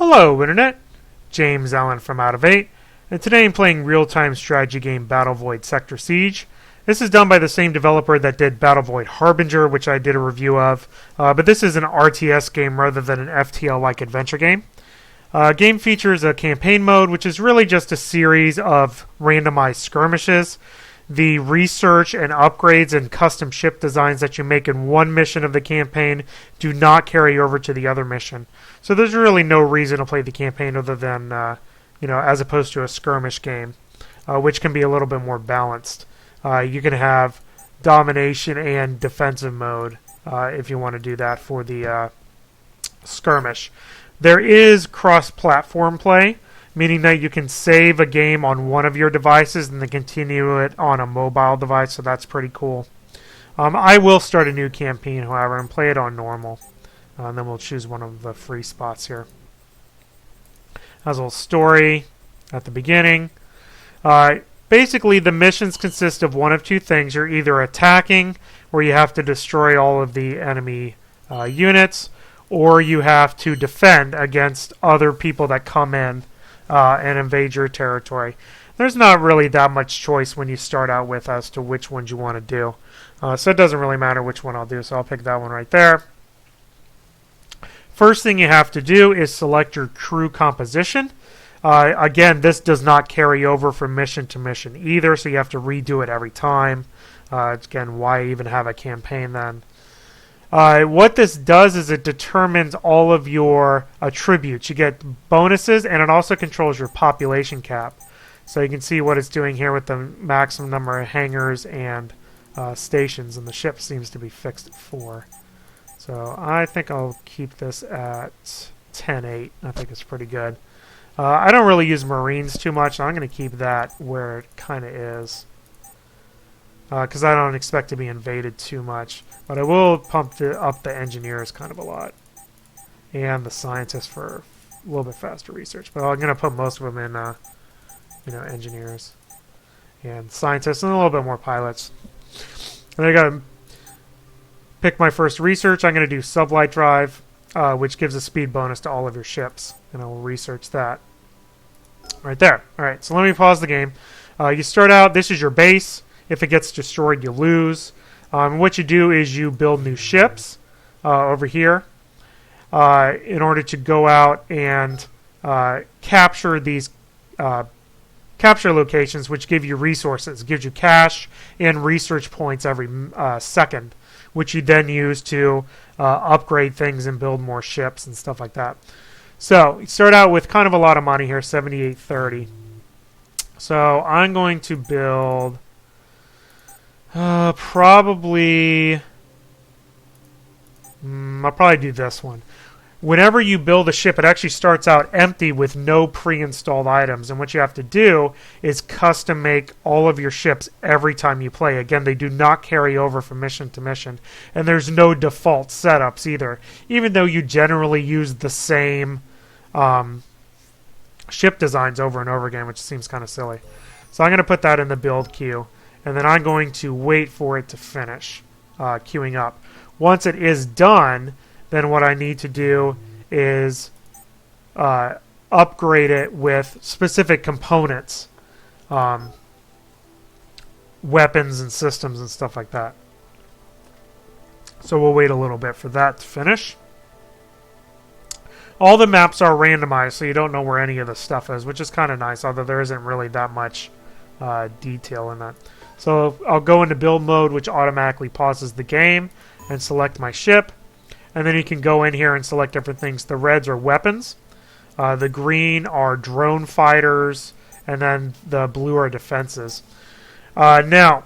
Hello Internet, James Allen from Out of 8, and today I'm playing real-time strategy game Battlevoid Sector Siege. This is done by the same developer that did Battlevoid Harbinger, which I did a review of, but this is an RTS game rather than an FTL-like adventure game. Game features a campaign mode, which is really just a series of randomized skirmishes. The research and upgrades and custom ship designs that you make in one mission of the campaign do not carry over to the other mission. So there's really no reason to play the campaign other than, as opposed to a skirmish game, which can be a little bit more balanced. You can have domination and defensive mode if you want to do that for the skirmish. There is cross-platform play, meaning that you can save a game on one of your devices and then continue it on a mobile device, so that's pretty cool. I will start a new campaign, however, and play it on normal. And then we'll choose one of the free spots here. Has a little story at the beginning. Basically, the missions consist of one of two things. You're either attacking, where you have to destroy all of the enemy units, or you have to defend against other people that come in and invade your territory. There's not really that much choice when you start out with as to which ones you want to do. So it doesn't really matter which one I'll do, so I'll pick that one right there. First thing you have to do is select your crew composition. Again, this does not carry over from mission to mission either, so you have to redo it every time. Again, why even have a campaign then? What this does is it determines all of your attributes. You get bonuses, and it also controls your population cap. So you can see what it's doing here with the maximum number of hangars and stations, and the ship seems to be fixed at 4. So I think I'll keep this at 10-8. I think it's pretty good. I don't really use Marines too much, so I'm going to keep that where it kind of is, because I don't expect to be invaded too much. But I will pump up the engineers kind of a lot, and the scientists for a little bit faster research. But I'm going to put most of them in, engineers and scientists, and a little bit more pilots. And I got to pick my first research. I'm going to do sublight drive, which gives a speed bonus to all of your ships, and I will research that right there. All right, so let me pause the game. You start out. This is your base. If it gets destroyed, you lose. What you do is you build new ships over here in order to go out and capture these capture locations, which give you resources. It gives you cash and research points every second, which you then use to upgrade things and build more ships and stuff like that. So you start out with kind of a lot of money here, 7830. So I'm going to build I'll probably do this one. Whenever you build a ship, it actually starts out empty with no pre-installed items. And what you have to do is custom make all of your ships every time you play. Again, they do not carry over from mission to mission. And there's no default setups either, even though you generally use the same ship designs over and over again, which seems kind of silly. So I'm going to put that in the build queue. And then I'm going to wait for it to finish queuing up. Once it is done, then what I need to do is upgrade it with specific components, weapons and systems and stuff like that. So we'll wait a little bit for that to finish. All the maps are randomized, so you don't know where any of the stuff is, which is kind of nice, although there isn't really that much detail in that. So I'll go into build mode, which automatically pauses the game, and select my ship. And then you can go in here and select different things. The reds are weapons. The green are drone fighters. And then the blue are defenses. Now,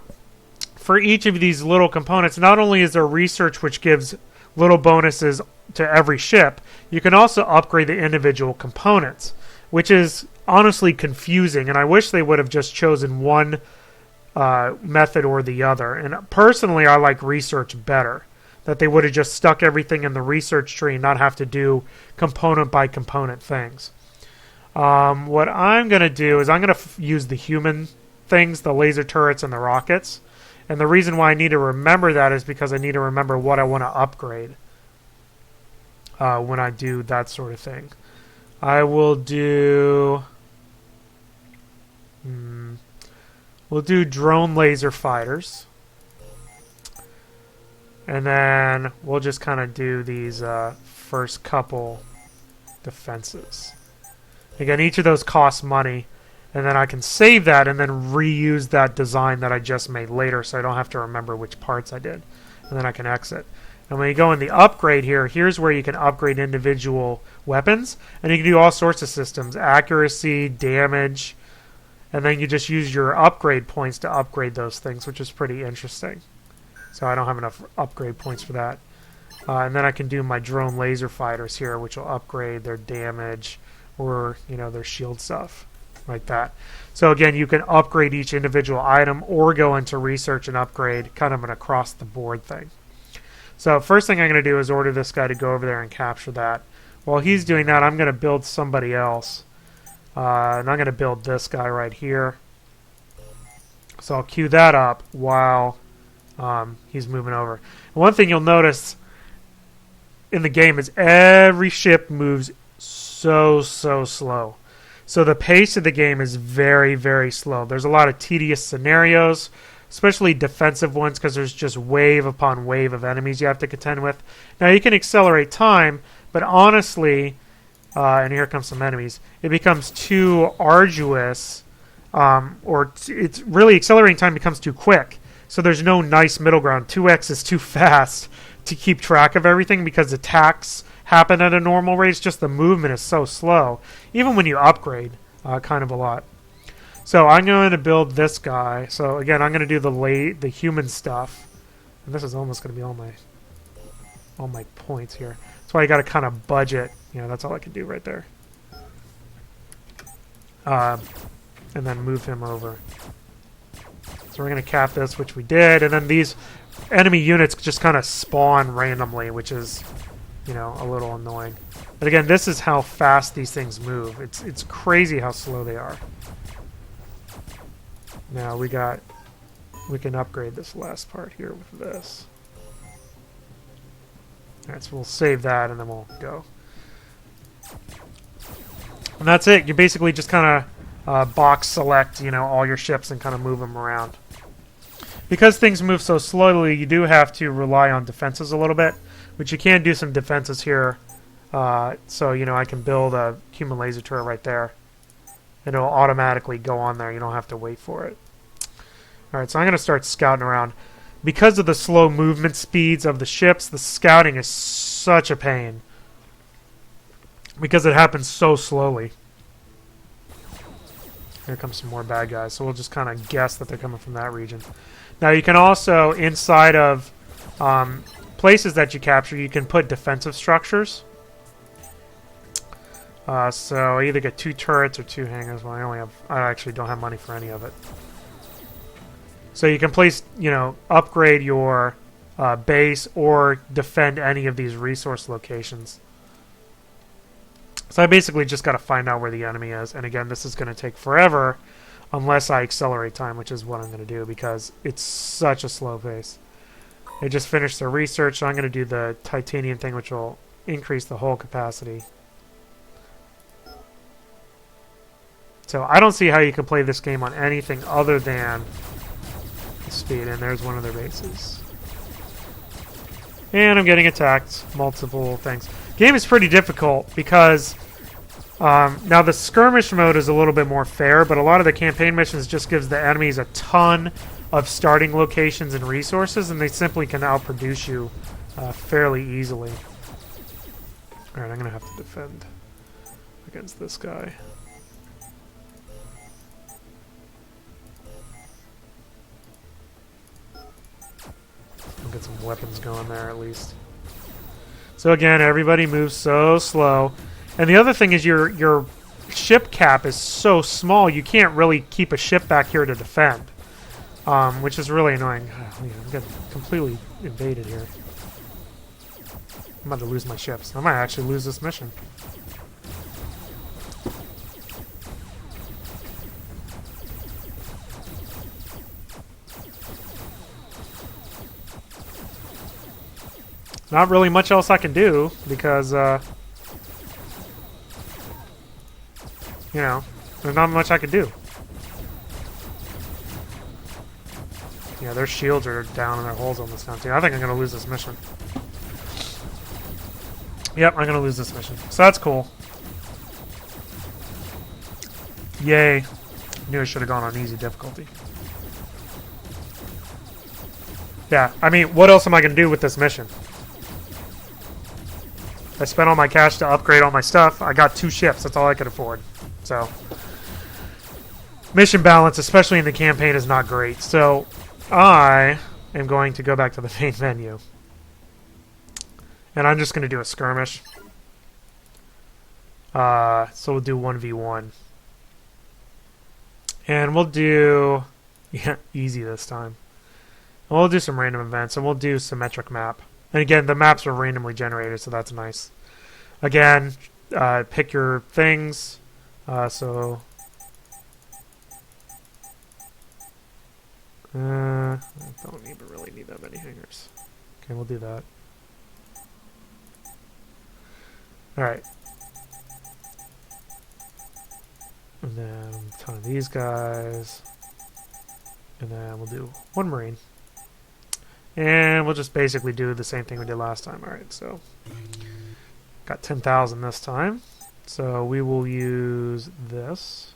for each of these little components, not only is there research which gives little bonuses to every ship, you can also upgrade the individual components, which is honestly confusing. And I wish they would have just chosen one method or the other. And personally, I like research better. That they would have just stuck everything in the research tree and not have to do component by component things. What I'm going to do is I'm going to use the human things, the laser turrets and the rockets. And the reason why I need to remember that is because I need to remember what I want to upgrade when I do that sort of thing. I will do... we'll do drone laser fighters. And then we'll just kind of do these first couple defenses. Again, each of those costs money. And then I can save that and then reuse that design that I just made later so I don't have to remember which parts I did. And then I can exit. And when you go in the upgrade here, here's where you can upgrade individual weapons. And you can do all sorts of systems. Accuracy, damage. And then you just use your upgrade points to upgrade those things, which is pretty interesting. So I don't have enough upgrade points for that. And then I can do my drone laser fighters here, which will upgrade their damage or, you know, their shield stuff. Like that. So again, you can upgrade each individual item or go into research and upgrade, kind of an across the board thing. So first thing I'm going to do is order this guy to go over there and capture that. While he's doing that, I'm going to build somebody else. And I'm going to build this guy right here. So I'll queue that up while he's moving over. And one thing you'll notice in the game is every ship moves so slow. So the pace of the game is very, very slow. There's a lot of tedious scenarios, especially defensive ones, because there's just wave upon wave of enemies you have to contend with. Now, you can accelerate time, but honestly, and here comes some enemies, it becomes too arduous, it's really accelerating time becomes too quick. So there's no nice middle ground. 2x is too fast to keep track of everything because attacks happen at a normal rate. It's just the movement is so slow, even when you upgrade kind of a lot. So I'm going to build this guy. So again, I'm going to do the human stuff, and this is almost going to be all my points here. That's why you got to kind of budget. You know, that's all I can do right there. And then move him over. So we're going to cap this, which we did, and then these enemy units just kind of spawn randomly, which is, you know, a little annoying. But again, this is how fast these things move. It's crazy how slow they are. Now we can upgrade this last part here with this. Alright, so we'll save that and then we'll go. And that's it. You basically just kind of box select, you know, all your ships and kind of move them around. Because things move so slowly, you do have to rely on defenses a little bit. Which you can do some defenses here. So, you know, I can build a human laser turret right there. And it'll automatically go on there. You don't have to wait for it. Alright, so I'm going to start scouting around. Because of the slow movement speeds of the ships, the scouting is such a pain. Because it happens so slowly. Here comes some more bad guys. So we'll just kind of guess that they're coming from that region. Now, you can also, inside of places that you capture, you can put defensive structures. So I either get 2 turrets or 2 hangars. Well, I actually don't have money for any of it. So you can place, you know, upgrade your base or defend any of these resource locations. So I basically just got to find out where the enemy is. And again, this is going to take forever unless I accelerate time, which is what I'm going to do because it's such a slow pace. They just finished their research, so I'm going to do the titanium thing, which will increase the hull capacity. So I don't see how you can play this game on anything other than the speed. And there's one of their bases. And I'm getting attacked. Multiple things. Game is pretty difficult because now the skirmish mode is a little bit more fair, but a lot of the campaign missions just gives the enemies a ton of starting locations and resources, and they simply can outproduce you fairly easily. Alright, I'm going to have to defend against this guy. I'll get some weapons going there at least. So again, everybody moves so slow. And the other thing is your ship cap is so small, you can't really keep a ship back here to defend. Which is really annoying. I'm getting completely invaded here. I'm about to lose my ships. I might actually lose this mission. Not really much else I can do because you know, there's not much I could do. Yeah, their shields are down and their holes almost down too. I think I'm going to lose this mission. Yep, I'm going to lose this mission. So that's cool. Yay. Knew I should have gone on easy difficulty. Yeah, I mean, what else am I going to do with this mission? I spent all my cash to upgrade all my stuff. I got 2 ships. That's all I could afford. So, mission balance, especially in the campaign, is not great. So, I am going to go back to the main menu. And I'm just going to do a skirmish. So we'll do 1v1. And we'll do... Yeah, easy this time. And we'll do some random events, and we'll do symmetric map. And again, the maps are randomly generated, so that's nice. Again, pick your things. So... I don't even really need that many hangers. Okay, we'll do that. Alright. And then a ton of these guys. And then we'll do 1 marine. And we'll just basically do the same thing we did last time. Alright, so got 10,000 this time. So we will use this.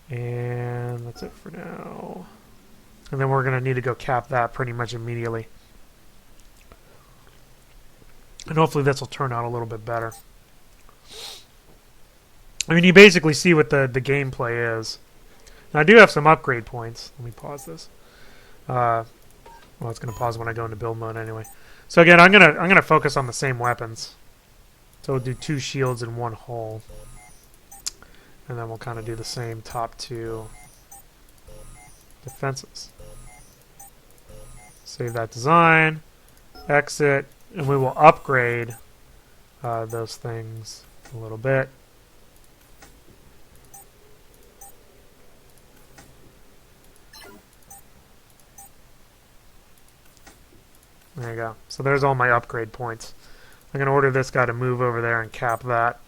And that's it for now. And then we're going to need to go cap that pretty much immediately. And hopefully this will turn out a little bit better. I mean, you basically see what the gameplay is. Now, I do have some upgrade points. Let me pause this. Well, it's going to pause when I go into build mode anyway. So again, I'm gonna focus on the same weapons. So we'll do 2 shields and 1 hull. And then we'll kind of do the same top 2 defenses. Save that design, exit, and we will upgrade those things a little bit. There you go. So there's all my upgrade points. I'm going to order this guy to move over there and cap that.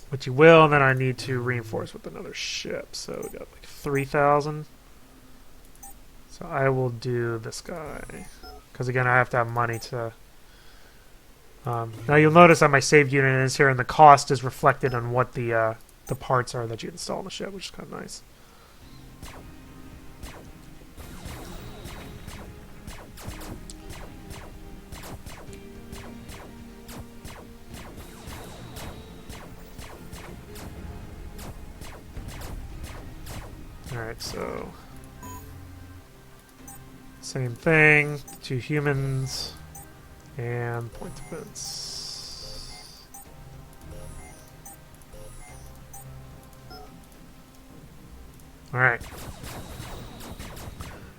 Which you will, and then I need to reinforce with another ship. So we got like 3,000. So I will do this guy. Because again, I have to have money to... now you'll notice that my saved unit is here, and the cost is reflected on what the parts are that you install on the ship, which is kind of nice. Alright, so same thing, 2 humans and point defense. Alright.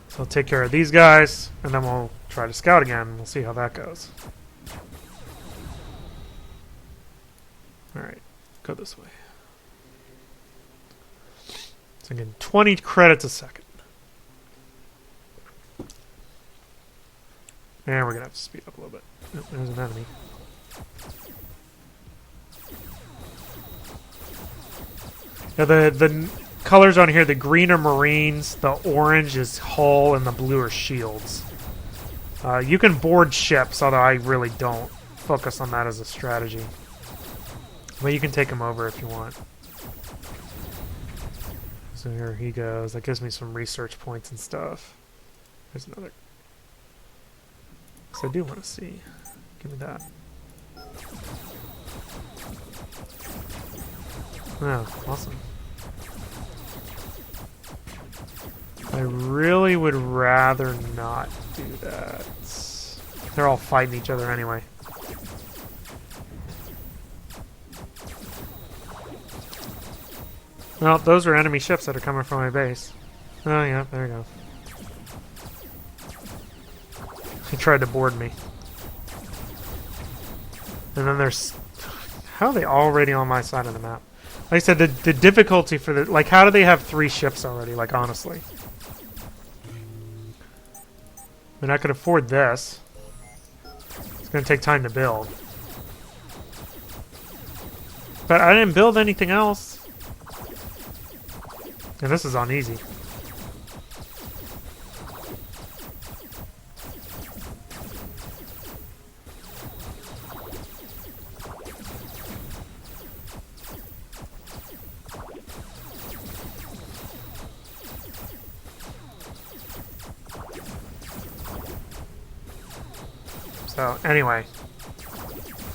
So I'll take care of these guys, and then we'll try to scout again. We'll see how that goes. Alright, go this way. So again, 20 credits a second. And we're going to have to speed up a little bit. Oh, there's an enemy. Now the colors on here, the green are marines, the orange is hull, and the blue are shields. You can board ships, although I really don't focus on that as a strategy. But you can take them over if you want. So here he goes. That gives me some research points and stuff. There's another. So I do want to see. Give me that. Oh, awesome. I really would rather not do that. They're all fighting each other anyway. Well, those are enemy ships that are coming from my base. Oh yeah, there you go. He tried to board me. And then there's... How are they already on my side of the map? Like I said, the difficulty for the... Like, how do they have 3 ships already? Like, honestly. I mean, I could afford this. It's going to take time to build. But I didn't build anything else. And this is on easy. So, anyway.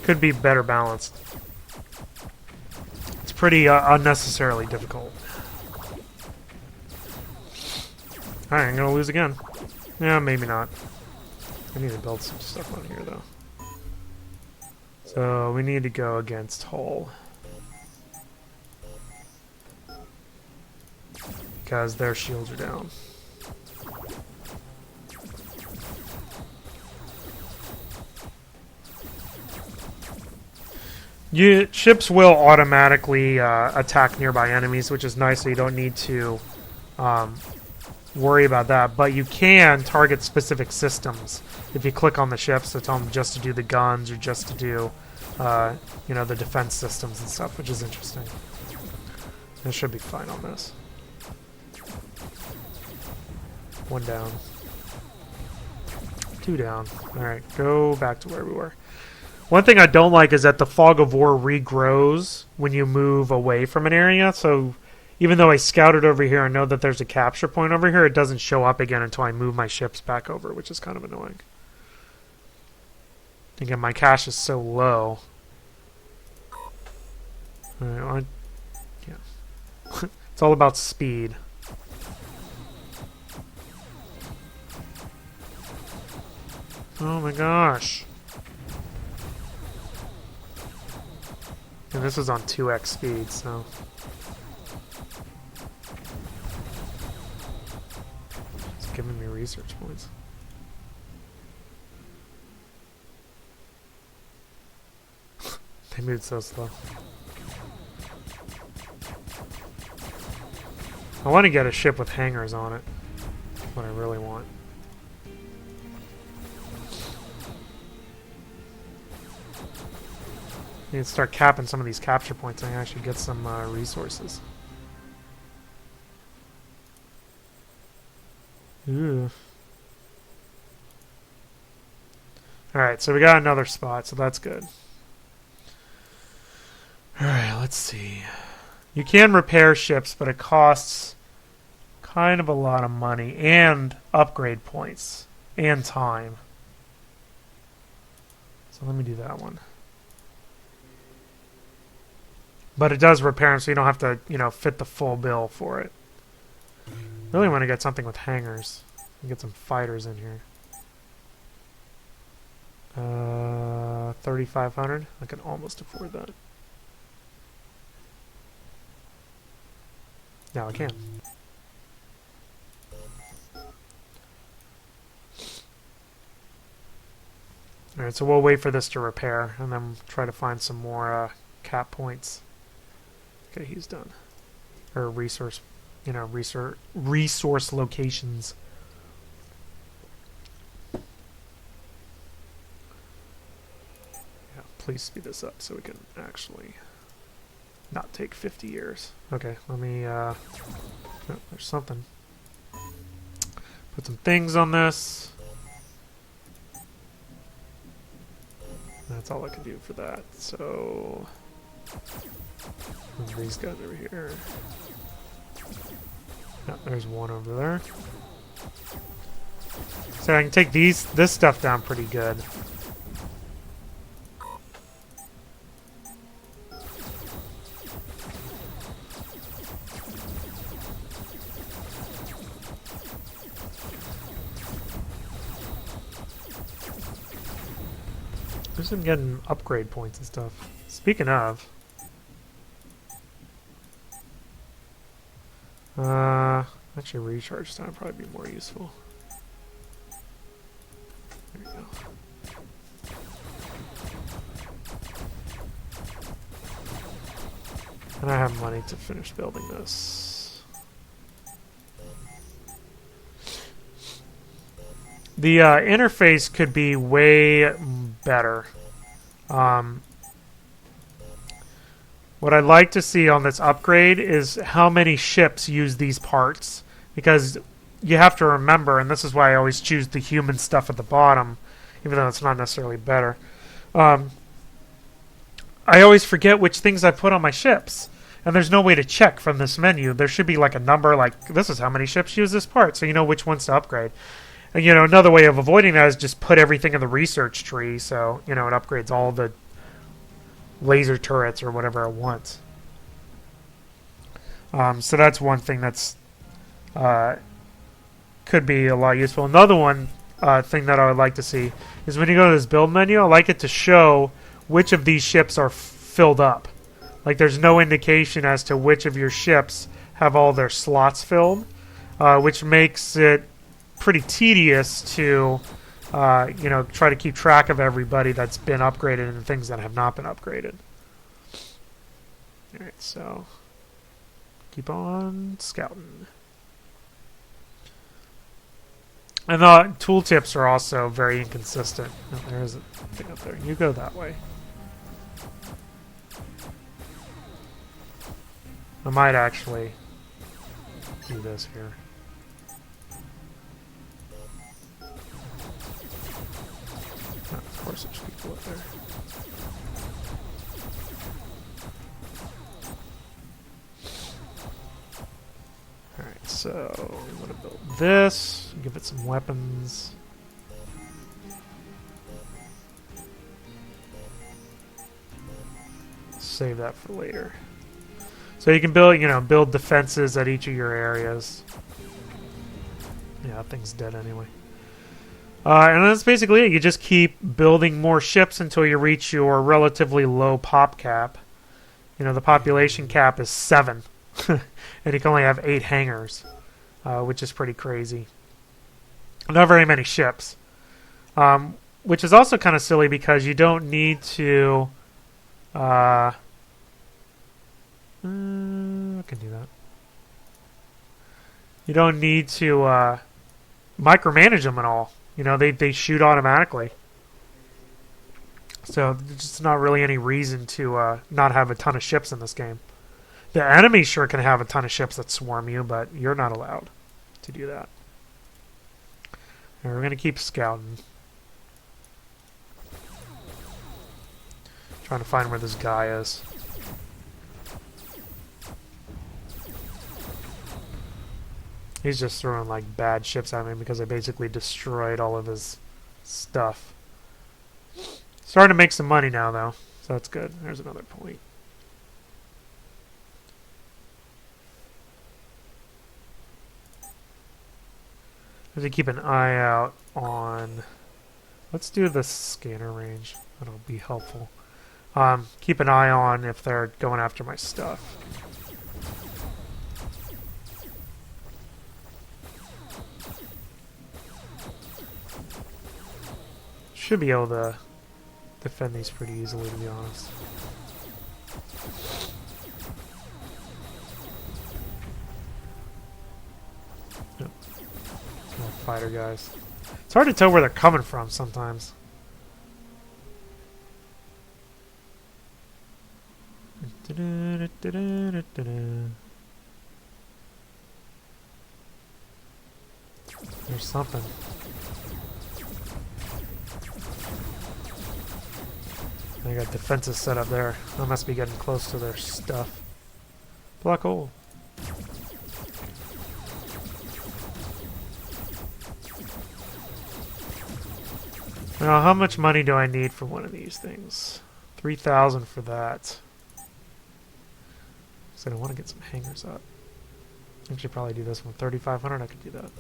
Could be better balanced. It's pretty unnecessarily difficult. Alright, I'm gonna lose again. Yeah, maybe not. I need to build some stuff on here, though. So, we need to go against Hull. Because their shields are down. Ships will automatically attack nearby enemies, which is nice, so you don't need to worry about that. But you can target specific systems if you click on the ships to tell them just to do the guns or just to do, you know, the defense systems and stuff, which is interesting. This should be fine on this. One down. Two down. Alright, go back to where we were. One thing I don't like is that the fog of war regrows when you move away from an area. So even though I scouted over here and know that there's a capture point over here, it doesn't show up again until I move my ships back over, which is kind of annoying. Again, my cash is so low. Yeah. It's all about speed. Oh my gosh. And this is on 2x speed, so... It's giving me research points. They moved so slow. I want to get a ship with hangars on it. That's what I really want. I need to start capping some of these capture points and actually get some resources. Ooh. Alright, so we got another spot, so that's good. Alright, let's see. You can repair ships, but it costs kind of a lot of money and upgrade points and time. So let me do that one. But it does repair them, so you don't have to, you know, fit the full bill for it. Really want to get something with hangars. Get some fighters in here. 3,500. I can almost afford that. Now I can. Alright, so we'll wait for this to repair and then try to find some more cap points. Okay, he's done. Or resource, you know, resource locations. Yeah, please speed this up so we can actually not take 50 years. Okay, let me, oh, there's something. Put some things on this. That's all I can do for that, so... Move these guys over here. Yeah, there's one over there. So I can take this stuff down pretty good. Just been getting upgrade points and stuff. Speaking of, actually recharge time would probably be more useful. There you go. And I have money to finish building this. The interface could be way better. What What I'd like to see on this upgrade is how many ships use these parts. Because you have to remember, and this is why I always choose the human stuff at the bottom, even though it's not necessarily better. I always forget which things I put on my ships. And there's no way to check from this menu. There should be like a number, like this is how many ships use this part, so you know which ones to upgrade. And another way of avoiding that is just put everything in the research tree, so it upgrades all the laser turrets or whatever it wants. So that's one thing that's could be a lot useful. Another one thing that I would like to see is when you go to this build menu, I like it to show which of these ships are filled up. Like there's no indication as to which of your ships have all their slots filled, which makes it pretty tedious to try to keep track of everybody that's been upgraded and things that have not been upgraded. Alright, so keep on scouting. And the tooltips are also very inconsistent. Oh, there's a thing up there. You go that way. I might actually do this here. Oh, of course there's people up there. Alright, so we want to build this, give it some weapons. Save that for later. So you can build defenses at each of your areas. Yeah, that thing's dead anyway. And that's basically it. You just keep building more ships until you reach your relatively low pop cap. The population cap is 7. And you can only have 8 hangars, which is pretty crazy. Not very many ships. Which is also kind of silly because you don't need to... I can do that. You don't need to micromanage them at all. They shoot automatically. So there's just not really any reason to not have a ton of ships in this game. The enemy sure can have a ton of ships that swarm you, but you're not allowed to do that. And we're going to keep scouting. Trying to find where this guy is. He's just throwing like bad ships at me because I basically destroyed all of his stuff. Starting to make some money now though, so that's good. There's another point. I have to keep an eye out on... Let's do the scanner range. That'll be helpful. Keep an eye on if they're going after my stuff. Should be able to defend these pretty easily, to be honest. Yep. More fighter guys. It's hard to tell where they're coming from sometimes. There's something. They got defenses set up there. I must be getting close to their stuff. Black hole. Now, how much money do I need for one of these things? 3,000 for that. So I want to get some hangers up. I should probably do this one. 3,500, I could do that.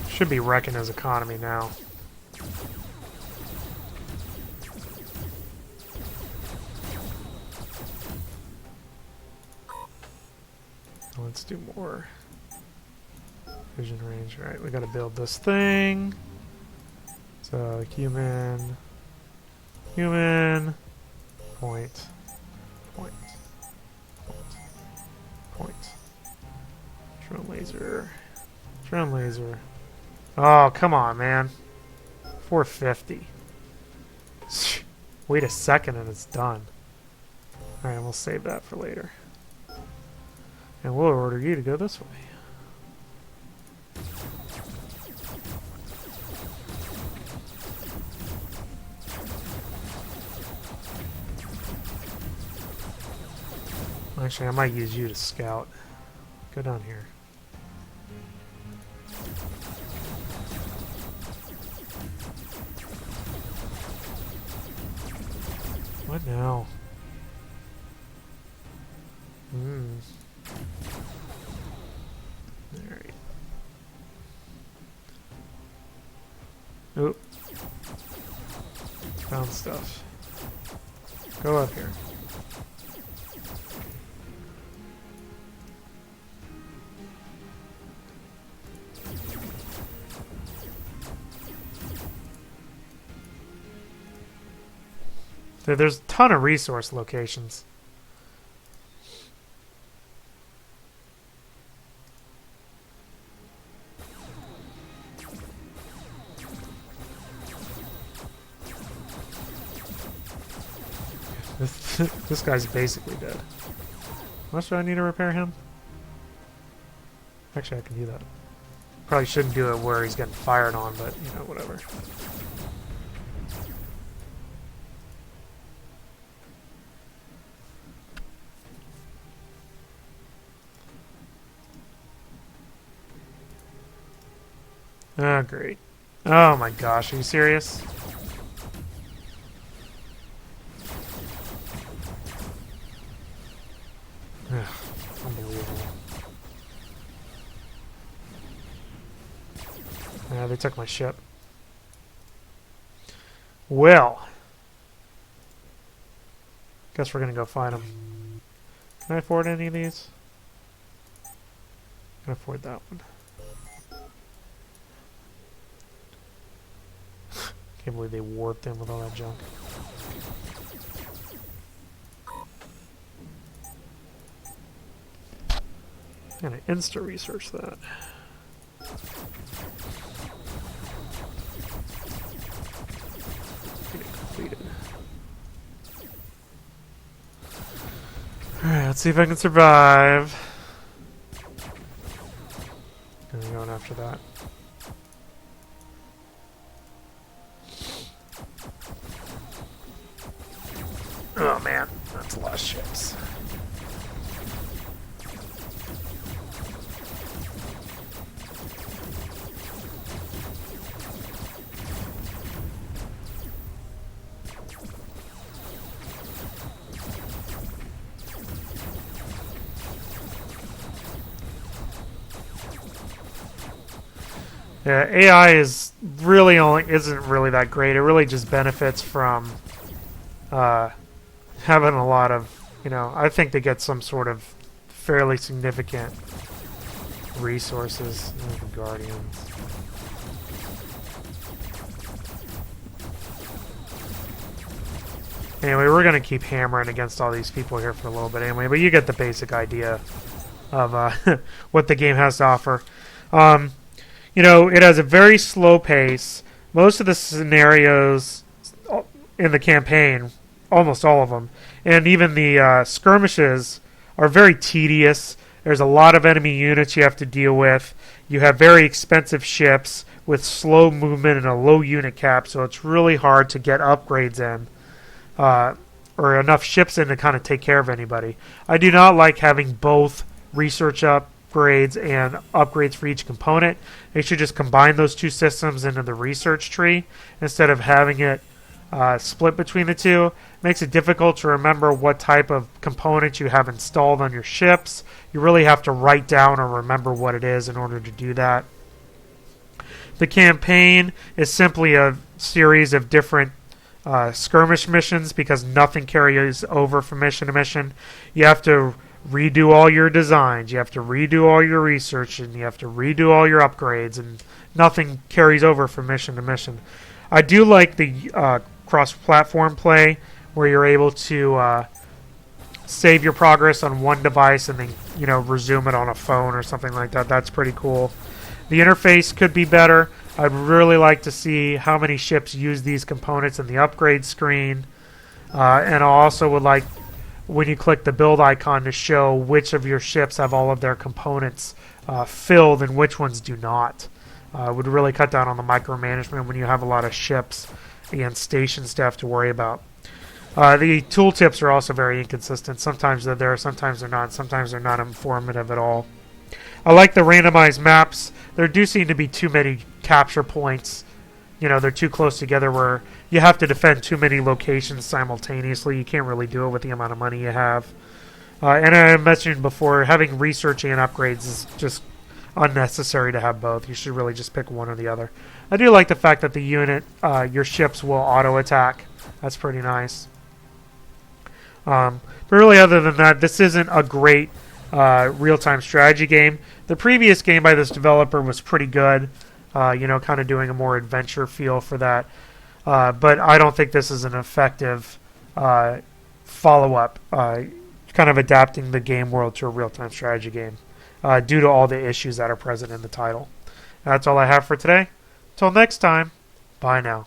Should be wrecking his economy now. Let's do more vision range. All right, we got to build this thing. So human, human, Point. Point. Point. Drone laser. Drone laser. Oh, come on, man. 450. Wait a second and it's done. Alright, we'll save that for later. And we'll order you to go this way. Actually, I might use you to scout. Go down here. What now? Alright. Oop. Found stuff. Go up here. There's a ton of resource locations. This guy's basically dead. How much do I need to repair him? Actually, I can do that. Probably shouldn't do it where he's getting fired on, but, you know, whatever. Oh, great. Oh my gosh, are you serious? Ugh, unbelievable. Yeah, they took my ship. Well, guess we're gonna go find them. Can I afford any of these? I can afford that one. Can't believe they warped in with all that junk. I'm gonna insta-research that. Get it completed. Alright, let's see if I can survive. And I'm going after that. Oh man, that's a lot of ships. Yeah, AI is really isn't really that great. It really just benefits from having a lot of, you know, I think they get some sort of fairly significant resources. Oh, the Guardians. Anyway, we're going to keep hammering against all these people here for a little bit anyway, but you get the basic idea of what the game has to offer. You know, it has a very slow pace. Most of the scenarios in the campaign, almost all of them, and even the skirmishes are very tedious. There's a lot of enemy units you have to deal with. You have very expensive ships with slow movement and a low unit cap, so it's really hard to get upgrades in. Or enough ships in to kind of take care of anybody. I do not like having both research upgrades and upgrades for each component. They should just combine those two systems into the research tree instead of having it split between the two. Makes it difficult to remember what type of component you have installed on your ships. You really have to write down or remember what it is in order to do that. The campaign is simply a series of different skirmish missions because nothing carries over from mission to mission. You have to redo all your designs, you have to redo all your research, and you have to redo all your upgrades, and nothing carries over from mission to mission. I do like the cross-platform play where you're able to save your progress on one device and then resume it on a phone or something like that. That's pretty cool. The interface could be better. I'd really like to see how many ships use these components in the upgrade screen, and I also would like, when you click the build icon, to show which of your ships have all of their components filled and which ones do not. Would really cut down on the micromanagement when you have a lot of ships and station staff to worry about. The tooltips are also very inconsistent. Sometimes they're there, sometimes they're not, sometimes they're not informative at all. I like the randomized maps. There do seem to be too many capture points. They're too close together where you have to defend too many locations simultaneously. You can't really do it with the amount of money you have. And I mentioned before, having research and upgrades is just unnecessary to have both. You should really just pick one or the other. I do like the fact that the unit, your ships will auto-attack. That's pretty nice. But really, other than that, this isn't a great real-time strategy game. The previous game by this developer was pretty good, kind of doing a more adventure feel for that. But I don't think this is an effective follow-up, kind of adapting the game world to a real-time strategy game due to all the issues that are present in the title. That's all I have for today. Till next time, bye now.